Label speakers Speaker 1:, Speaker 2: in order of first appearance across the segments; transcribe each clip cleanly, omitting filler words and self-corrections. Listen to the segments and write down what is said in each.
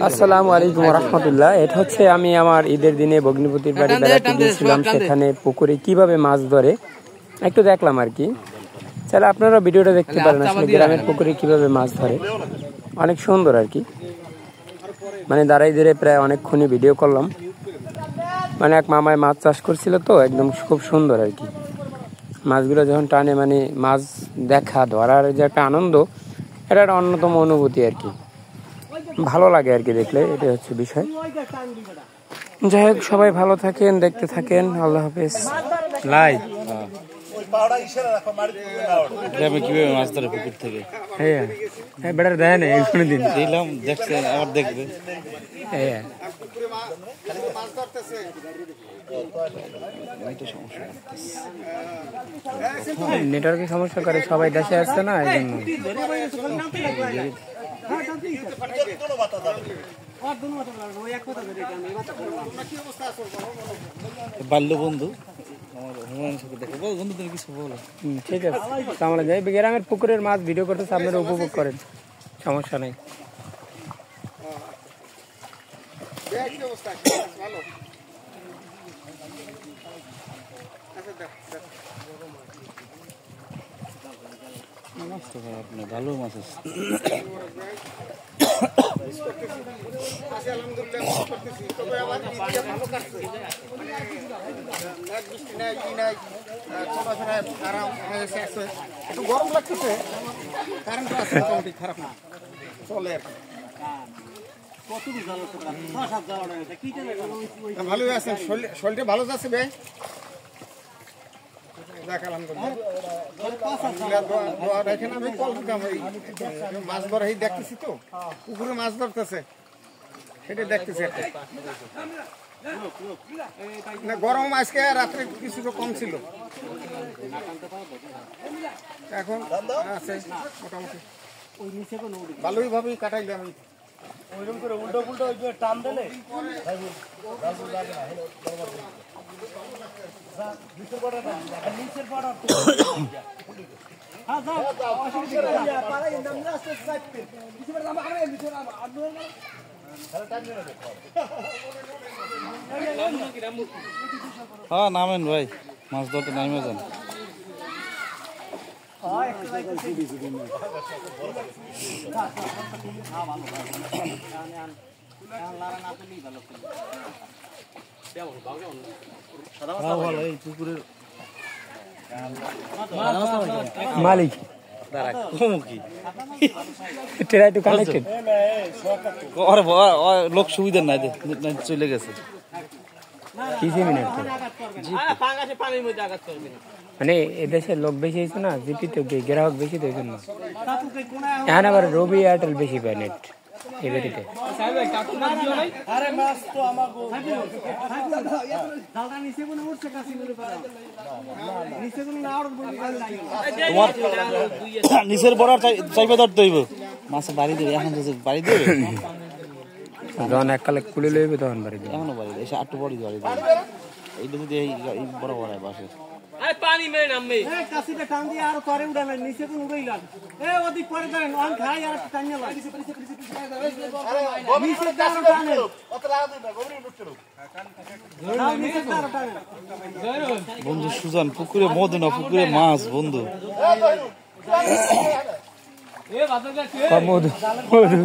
Speaker 1: আসসালামু আলাইকুম রহমতুল্লাহ। এটা হচ্ছে আমি আমার ঈদের দিনে ভগ্নিপতির বাড়ি বেড়াতে গিয়েছিলাম, সেখানে পুকুরে কিভাবে মাছ ধরে একটু দেখলাম আর কি। তাহলে আপনারা ভিডিওটা দেখতে পারেন, আসলে গ্রামের পুকুরে কিভাবে মাছ ধরে, অনেক সুন্দর আর কি। মানে দাঁড়াই ধরে প্রায় অনেকক্ষণই ভিডিও করলাম। মানে এক মামায় মাছ চাষ করছিল তো, একদম খুব সুন্দর আর কি। মাছগুলো যখন টানে, মানে মাছ দেখা ধরার যে একটা আনন্দ, এটা একটা অন্যতম অনুভূতি আর কি, ভালো লাগে আর কি দেখলে, এটা হচ্ছে বিষয়। যাই হোক, সবাই ভালো থাকেন, দেখতে থাকেন, আল্লাহ হাফেজ। লাইভ
Speaker 2: কিভাবে মাছ ধরে পুকুর থেকে?
Speaker 1: হ্যাঁ হ্যাঁ, বেটার দেয় না কোনো দিন
Speaker 2: দিলাম, দেখছে আবার দেখবে।
Speaker 1: হ্যাঁ, নেটওয়ার্কের সমস্যা করে, সবাই দেশে আসছে না, এই জন্য।
Speaker 2: বাল্য বন্ধু আমার হুমায়ুনের সাথে দেখো, বন্ধু তুমি কিছু বলো।
Speaker 1: ঠিক আছে, আমরা যাই গ্রামের পুকুরের মাছ ভিডিও করতেছে, আপনারা উপভোগ করেন, সমস্যা নেই।
Speaker 2: মাছ তো খারাপ না, ভালো মাছ আছে।
Speaker 3: একটু গরম লাগতেছে, কারেন্ট আছে মোটামুটি, খারাপ না, চলে আর কি। ভালোই আছেন, শরীরটা ভালো যাচ্ছে ভাই? মাছ ধরা দেখতেছি তো, পুকুরে মাছ ধরতেছে, সেটা দেখতেছি একটা। গরম আজকে রাত্রে কিছুটা কম ছিল, এখন আছে মোটামুটি ভালোই ভাবেই কাটাইলাম। ওইরকম করে উল্টো পুল্টো টান দিলে
Speaker 2: হ্যাঁ নামেন ভাই, মাছ ধরতে নামে যান।
Speaker 1: মালিক
Speaker 2: লোক সুবিধা নাই, চলে গেছে।
Speaker 1: মানে এদেশের লোক বেশি হয়েছে না, জিপি তো গ্রাহক বেশি তো, এই জন্য এখন আবার রবি এয়ারটেল বেশি পায় নেট এবারিতে।
Speaker 2: নিচের বড় চাইবে ধরতে হইব, মাছে বাড়ি দেবে, এখন বাড়ি দেবে,
Speaker 1: যখন এককালে খুলে লইবে তখন বাড়ি দেবে,
Speaker 2: এখনো বাড়ি দেবে, এসে আটটু বড়ি বাড়ি দেবে। এইটা যদি এই বড় বড় বাসে
Speaker 4: পানি মেরে নামবে কাশিটা টান দিয়ে আর পরে উড়ালেন, নিচে কোন উড়াইলেন, ওদিক পরে ধরেন অন খাই আর টানিয়ে লাগ নিচে কাশি টানে অত লাগা দিন না, গভীর উঠছে না, নিচে কার টানে।
Speaker 2: বন্ধু সুজন, পুকুরে মধু না, পুকুরে মাছ বন্ধু।
Speaker 4: এ বাদলটা কে
Speaker 1: মধু মধু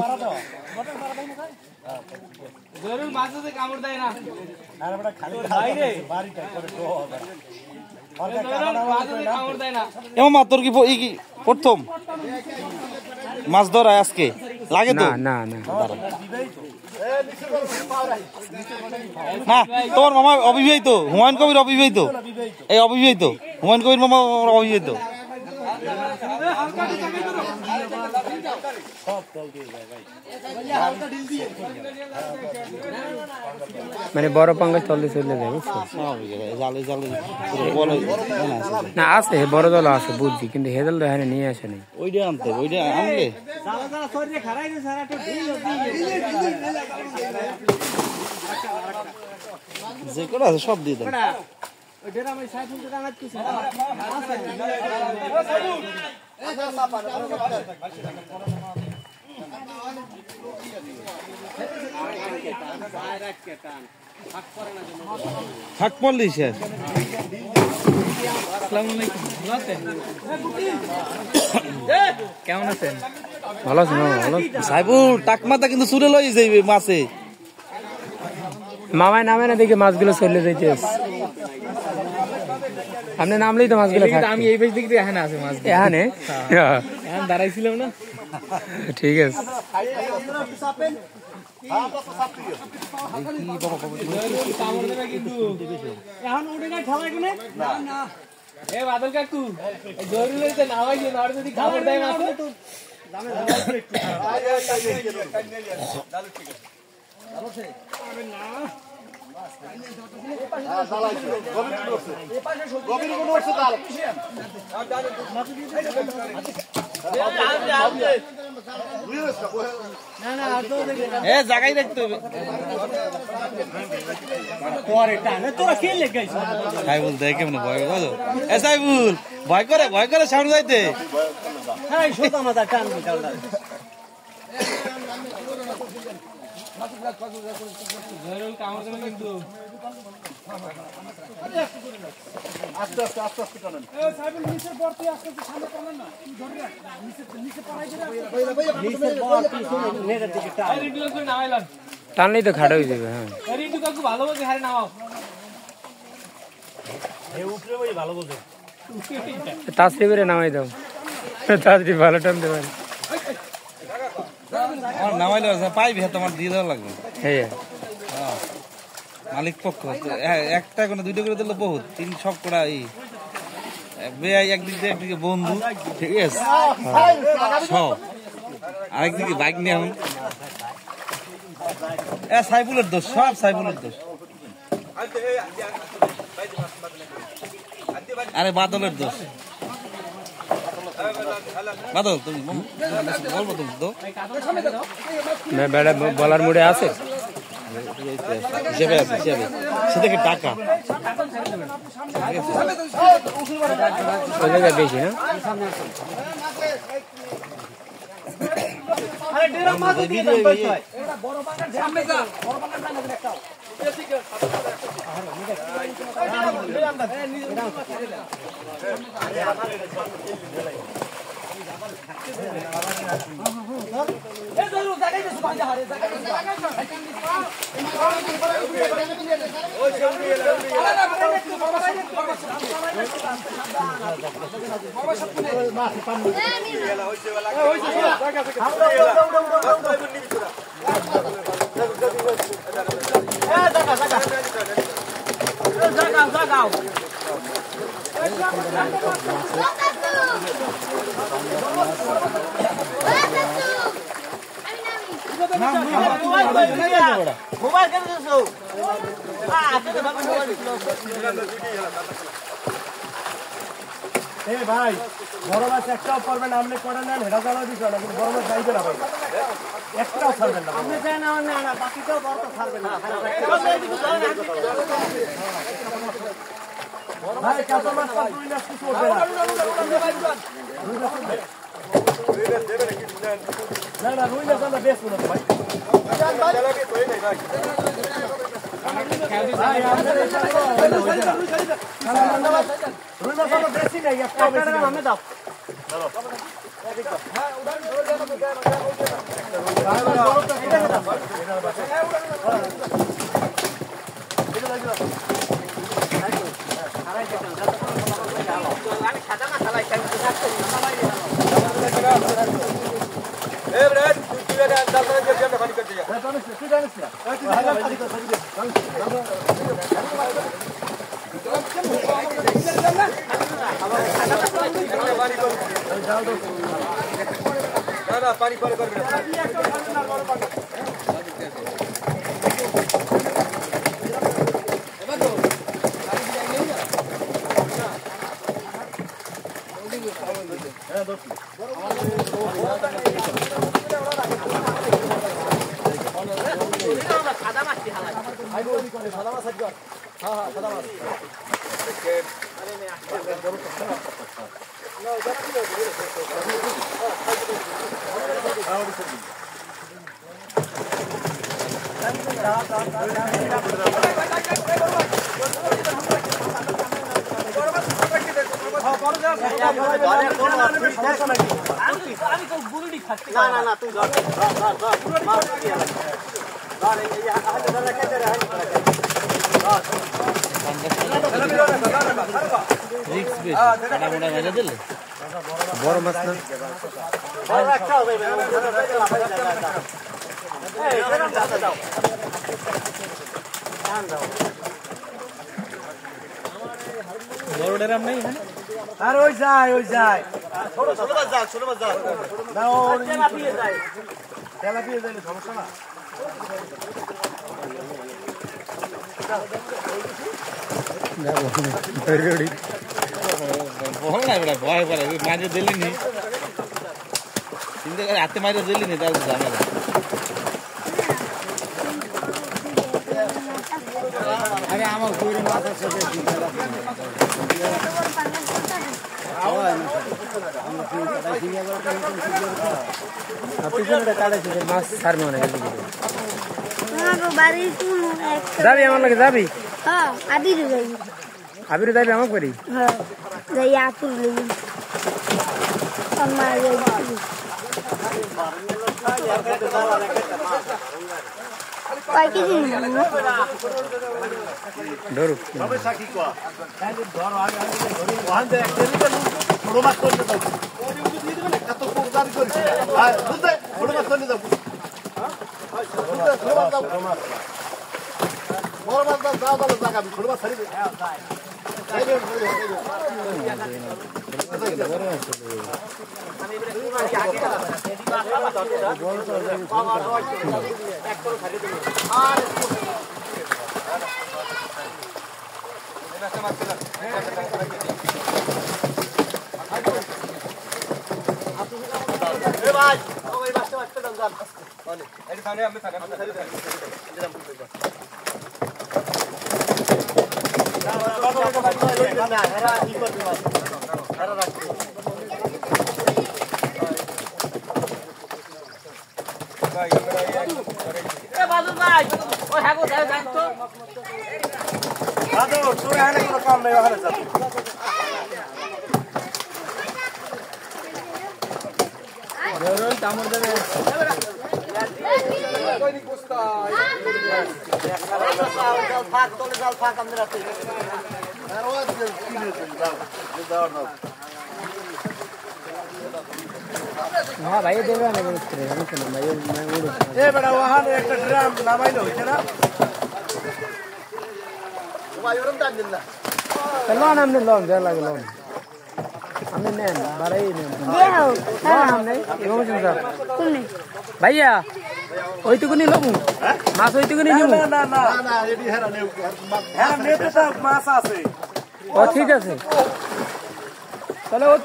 Speaker 4: জরুর মাছতে কামড় দেয় না,
Speaker 3: আরে বড় খালি বাইরে বাড়িটা করে তো হবে,
Speaker 4: কামড় দেয় না।
Speaker 2: এমন মা তোর কি প্রথম মাছ ধরা আজকে লাগে তো?
Speaker 1: না না,
Speaker 2: না তোমার মামা অবিবাহিত, হুমায়ুন কবির অবিবাহিত, এই অবিবাহিত হুমায়ুন কবির মামা অবিবাহিত।
Speaker 1: মানে বড় পাঙ্গাস চলতে চলে যায়, বুঝছো? না আছে, বড় দল আছে বুঝছি, কিন্তু হেদল তো এখানে নিয়ে আসে নাই।
Speaker 2: ওইটা আনতে, ওইটা আনলে যে কোনো আছে সব দিয়ে দেন। থাক পড়লি শেষ।
Speaker 4: কেমন আছেন?
Speaker 1: ভালো আছেন? ভালো।
Speaker 2: সাইবুল টাকমাতা কিন্তু চুরে লই যাইবে মাছে।
Speaker 1: মামায় নামে না দেখে মাছগুলো চলে যাইতে আপনি নামলেই তো মাছগুলো থাকে।
Speaker 4: আমি এই বেশ দিক দিয়ে এখানে আছে মাছ,
Speaker 1: এখানে
Speaker 4: এখন দাঁড়াইছিলাম না।
Speaker 1: ঠিক আছে।
Speaker 4: এখন উঠে না খাওয়াই কোনে? না এ বাদল কাকু জরুরি হইছে না হয় যে নড় যদি খাবার দেয় মাছ তো দামে একটু আরে না
Speaker 2: জায়গায় রাখতে হবে। সাইবুল দেখ কেমন ভয় বলো। এ সাইবুল ভয় করে সামনে যাইতে।
Speaker 4: কিন্তু
Speaker 3: আস্তে আস্তে আস্তে আস্তে টানেন।
Speaker 1: টানলেই তো খাড়া হয়ে যাবে। হ্যাঁ
Speaker 4: ভালো বলছে, হারে নামাও।
Speaker 1: তাসরিফের নামাই দাও, তাসরিফ ভালো টানতে পারে।
Speaker 2: আমার নামাইলে পাইবি তোমার দিয়ে দেওয়া লাগবে।
Speaker 1: হ্যাঁ
Speaker 2: মালিক পক্ষ একটা করে দুইটা করে দিলে বহুত, তিন সব করা এই বেআই একদিক দিয়ে একদিকে বন্ধু, ঠিক আছে সব আরেকদিকে বাইক নিয়ে এখন সাইবুলের দোষ, সব সাইবুলের দোষ। আরে বাদলের দোষ। বাদল তুমি বলবো তুমি তো
Speaker 1: বেড়া বলার মুডে আছে,
Speaker 2: হিসেবে আছে, হিসেবে সে থেকে টাকা
Speaker 1: ওই জায়গায় বেশি না।
Speaker 4: ভাই বড় মাছ একটাও পারবেন না, আপনি করে নেন হেটা জানা দিচ্ছ না, কিন্তু বড় মাছ যাইবে না ভাই, একটাও ছাড়বেন না। আপনি চাই না না বাকিটাও বড় তো ছাড়বেন না ভাই, কাঁচা মাছ তো দুই মাছ কিছু উঠবে না। না না রুই মাছ আমরা বেশ মনে ভাই, রুই মাছ আমরা বেশি নেই, একটাও বেশি আমি দাও।
Speaker 3: পানি পরে করবে সাদা মাছ
Speaker 1: বড় মাছ না
Speaker 2: বড় ডেরাম নেই
Speaker 4: আর ওই যায় না ওর তেলাপিয়া যায় সমস্যা না
Speaker 2: বল না বেটা ভয় করে মাঝে দিলিনি চিন্তা করে হাতে মাঝে দিলিনি তার ঝামেলা আরে আমার গরু মাছ আছে
Speaker 1: মাছ ছাড়বে অনেক
Speaker 5: বাড়ি
Speaker 1: যাবি আমার লাগে যাবি
Speaker 5: হ্যাঁ আবির যাই
Speaker 1: আবির যাবি আমার করি
Speaker 5: হ্যাঁ যাই আপুর লই আমার যাই কয় কেজি নিব
Speaker 1: ধরুক
Speaker 4: সমস্যা কি কয় ধরো আগে ওখান থেকে একটা লিটার ছোট মাছ করতে দাও এত পোকার করি বুঝতে ছোট মাছ করতে দাও বড় মাছ দাও দাও জায়গা ছোট মাছ ছাড়ি ভাই ওই বাসটা বাসটা দাও যান এই সামনে আমি থাকি কাম নেই ওখানে যাবে
Speaker 1: হ্যাঁ ভাই দেবে না
Speaker 4: এ বেটা ওখানে একটা ড্রাম নামাইলো হইছে না
Speaker 1: লোন আপনি লোন দেওয়া লাগে লোন আপনি নেন বাড়াই নেন
Speaker 5: দেও
Speaker 1: লোন আপনি এবং স্যার
Speaker 5: কোনে
Speaker 1: ভাইয়া ওইটুকুনি লোক মাছ ওইটুকুনি নিব
Speaker 4: না না না না এডি হেরা নেও হ্যাঁ নেতে তো মাছ আছে
Speaker 1: ও ঠিক আছে তাহলে ও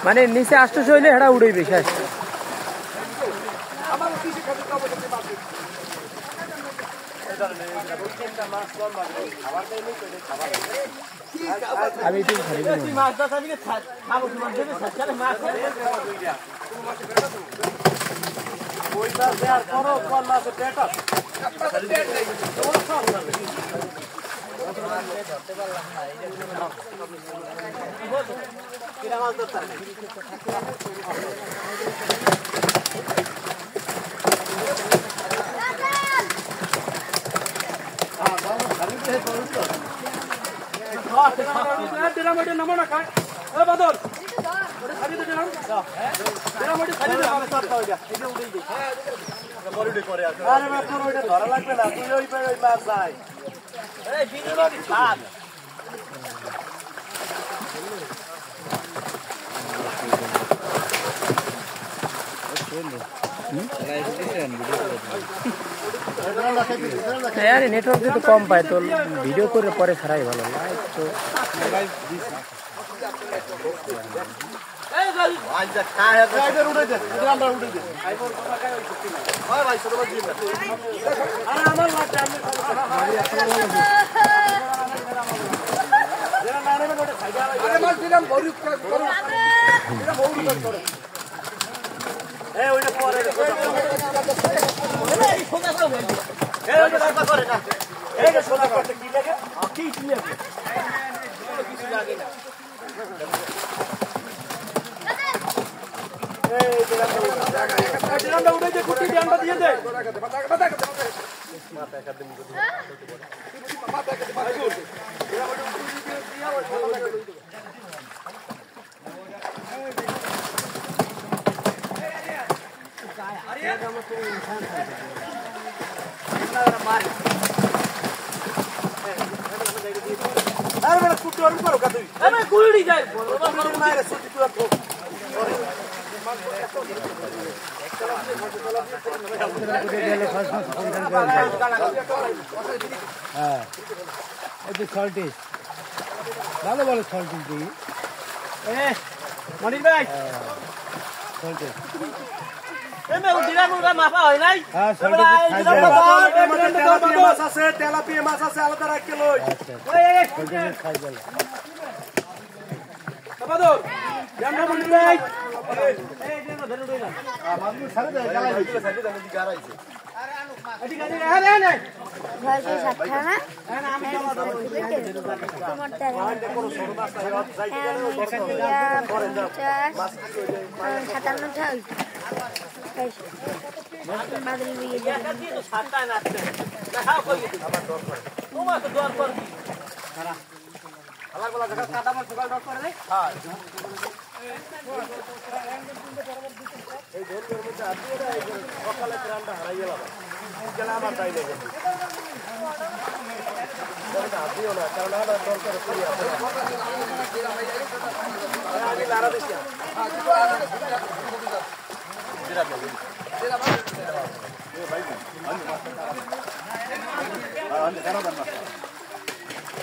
Speaker 1: মানে নিচে 800 হইলে হেডা উড়াইবে শেষ আমি তো
Speaker 4: ধরা লাগবে না তুই ওই মাছ যাই
Speaker 1: यार नेटवर्क तो कम पाए तो वीडियो করে পরে ছাড়াই ভালো লাইভ তো
Speaker 4: ভালো ভালো সল্টিস দিই মনির ভাই তেলাপিয়া মাছ আছে আলাদা রাখ কিলো
Speaker 5: ঘরে সাতটা না সাতান্নটা বাদল বিয়ে
Speaker 4: আমার তাই লেগে দিও না কারণ আমার দরকার আমি লারা দিচ্ছি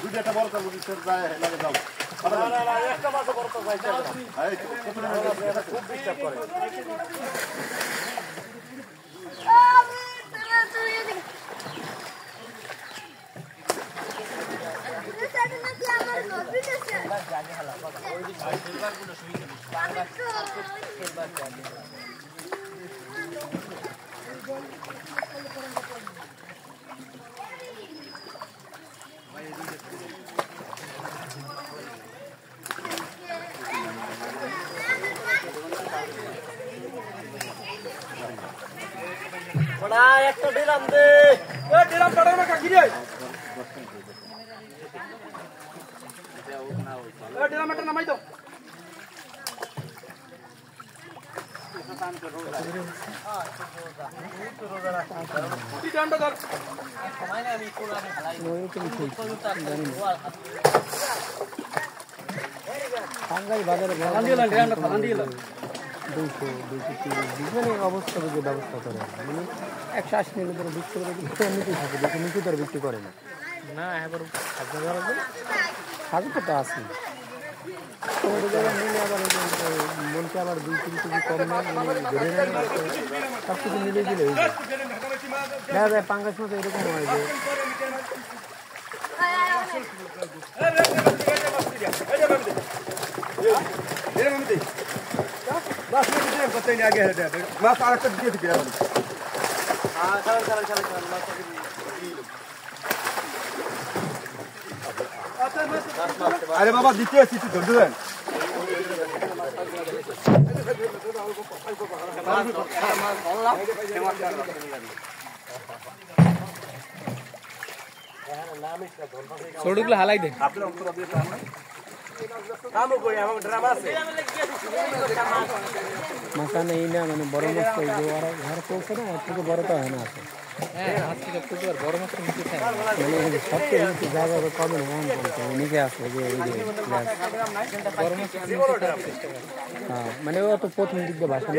Speaker 4: দুইটা বড় কাল যায় লাগে যাও একটা মাছ বড় তো যাইতে খুব ডিস্টার্ব করে একটা দিলাম দে দিলাম পাঠাবো না কাকি রে দিলাম একটা নামাই দাও
Speaker 1: অবস্থা বুঝে ব্যবস্থা করে মানে 180 নিলে ধরে বিক্রি করে নিতেই থাকে দেখে নিচু ধরে বিক্রি করে না না এবার হাজার তো আছে নিলে আবার মনকে আবার 2-3 কেজি কম না ধরে নেয় সব কিছু মিলিয়ে দিলে দেখা যায় পাঙ্গাস মতো এরকম হয় যে
Speaker 3: আরে বাবা দিতে আসছি তুই ধরতে দেন
Speaker 1: ছোটগুলো হালাই দেন মাথা নেই না মানে বড় মাছ তো ঘর পৌঁছে না এর থেকে বড় তো হয় না আছে বড় মাছ মানে সবচেয়ে জায়গা কমে না নিচে আসে যে হ্যাঁ মানে ও তো প্রথম দিক দিয়ে ভাষা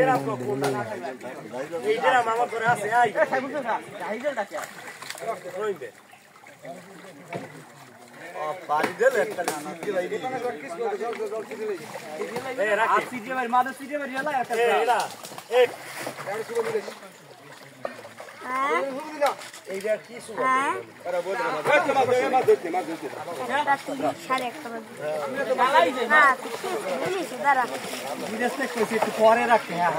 Speaker 5: হ্যাঁ একটা 30 সাড়ে একটা বাজে না বুঝেছি দাঁড়া
Speaker 4: একটু পরে রাখতে হ্যাঁ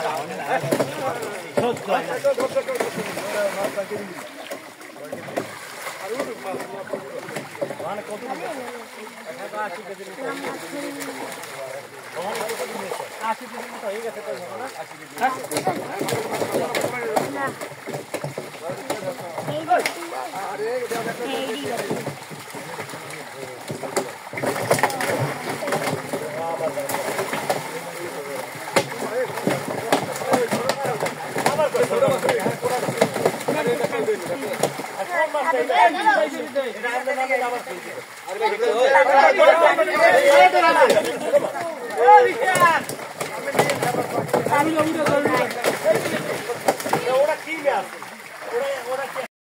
Speaker 5: না
Speaker 4: ওরা কি আছে